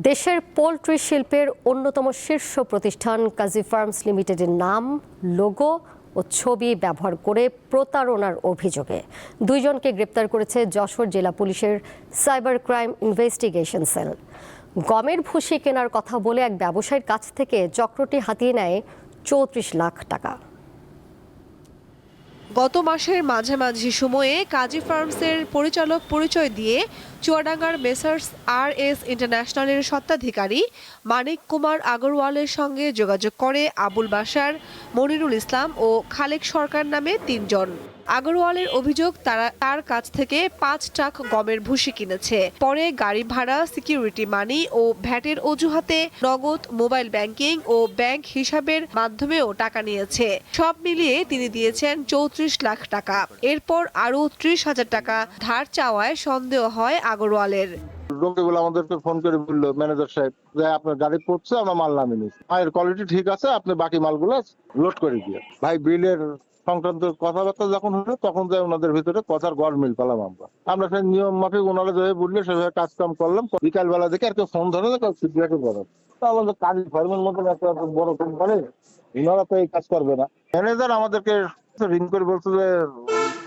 দেশের পোল্ট্রি শিল্পের অন্যতম শীর্ষ প্রতিষ্ঠান কাজী ফার্মস লিমিটেডের নাম, লোগো ও ছবি ব্যবহার করে প্রতারণার অভিযোগে দুইজনকে গ্রেপ্তার করেছে যশোর জেলা পুলিশের সাইবার ক্রাইম ইনভেস্টিগেশন সেল। গমের ভুসি কেনার কথা বলে এক ব্যবসায়ীর কাছ থেকে চক্রটি হাতিয়ে নেয় ৩৪ লাখ টাকা। গত মাসের মাঝামাঝি সময়ে কাজী ফার্মসের পরিচালক পরিচয় দিয়ে চুয়াডাঙ্গার মেসার্স RS ইন্টারন্যাশনালের স্বত্বাধিকারী মানিক কুমার আগরওয়ালের সঙ্গে যোগাযোগ করে আবুল বাশার, মনিরুল ইসলাম ও খালেক সরকার নামে তিনজন। আগরওয়ালের অভিযোগ তার কাছ থেকে ৫ ট্রাক গমের ভুসি কিনেছে। পরে গাড়ি ভাড়া, সিকিউরিটি মানি ও ভ্যাটের অজুহাতে নগদ, মোবাইল ব্যাংকিং ও ব্যাংক হিসাবের মাধ্যমেও টাকা নিয়েছে। সব মিলিয়ে তিনি দিয়েছেন ৩৪ লাখ টাকা। এরপর আরও ৩০,০০০ টাকা ধার চাওয়ায় সন্দেহ হয় আগরওয়ালের। রকিবুল আমাদেরকে ফোন করে বললো, ম্যানেজার সাহেব যে আপনার গাড়ি পড়ছে, আমরা মাল নামিয়ে নিচ্ছি, মায়ের কোয়ালিটি ঠিক আছে, আপনি বাকি মালগুলো লোড করে দিয়ে ভাই বিলের সংক্রান্ত কথাবার্তা যখন হলো তখন যাই ওনাদের ভিতরে কথার গড় মিল পেলাম। আমরা সেই নিয়ম মাফিক ওনারা যেভাবে বললে সেভাবে কাজ কাম করলাম। বিকাল বেলা দেখে আর কেউ ফোন ধরে না, কেউ ফিডব্যাকও করে। আমাদের কাজী ফার্মের মতন একটা বড় কোম্পানি, ওনারা তো এই কাজ করবে না। ম্যানেজার আমাদেরকে রিং করে বলছে যে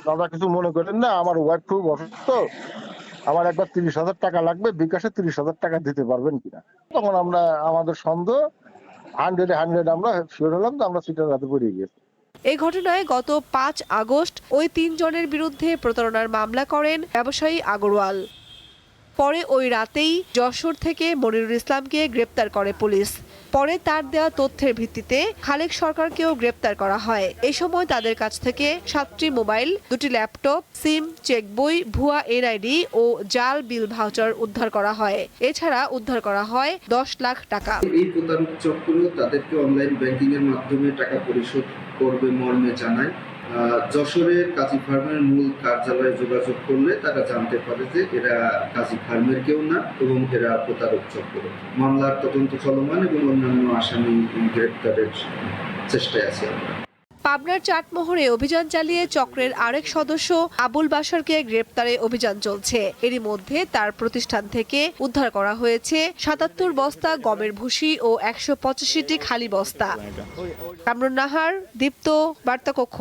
দাদা কিছু মনে করেন না, আমার ওয়াইফ খুব অসুস্থ, আমার একবার ৩০,০০০ টাকা লাগবে, বিকাশে ৩০,০০০ টাকা দিতে পারবেন কিনা। তখন আমরা আমাদের সন্দেহ 100 আমরা শিওর হলাম যে আমরা সিটের রাতে পড়ে গিয়েছি। এই ঘটনায় গত ৫ আগস্ট ওই তিনজনের বিরুদ্ধে প্রতারণার মামলা করেন ব্যবসায়ী আগরওয়াল। পরে ওই রাতেই যশোর থেকে মনিরুল ইসলামকে গ্রেপ্তার করে পুলিশ। পরে তার দেওয়া তথ্যের ভিত্তিতে খালেক সরকারকেও গ্রেপ্তার করা হয়। এই সময় তাদের কাছ থেকে 7টি মোবাইল, 2টি ল্যাপটপ, সিম, চেক বই, ভুয়া NID ও জাল বিল ভাউচার উদ্ধার করা হয়। এছাড়া উদ্ধার করা হয় 10 লাখ টাকা। এই প্রতারক চক্র তাদেরকে অনলাইন ব্যাংকিং এর মাধ্যমে টাকা পরিশোধ করবে মর্মে জানায়। যশোরের কাজী ফার্মের মূল কার্যালয়ে যোগাযোগ করলে তারা জানতে পারে যে এরা কাজী ফার্মের কেউ না এবং এরা প্রতারক চক্র। মামলার তদন্ত চলমান এবং অন্যান্য আসামি গ্রেপ্তারের চেষ্টায় আছে আমরা। পাবনার চাটমোহরে অভিযান চালিয়ে চক্রের আরেক সদস্য আবুল বাশারকে গ্রেপ্তারে অভিযান চলছে। এরই মধ্যে তার প্রতিষ্ঠান থেকে উদ্ধার করা হয়েছে ৭৭ বস্তা গমের ভুসি ও ১৮৫টি খালি বস্তা। কামরুন নাহার, দীপ্ত, বার্তা কক্ষ।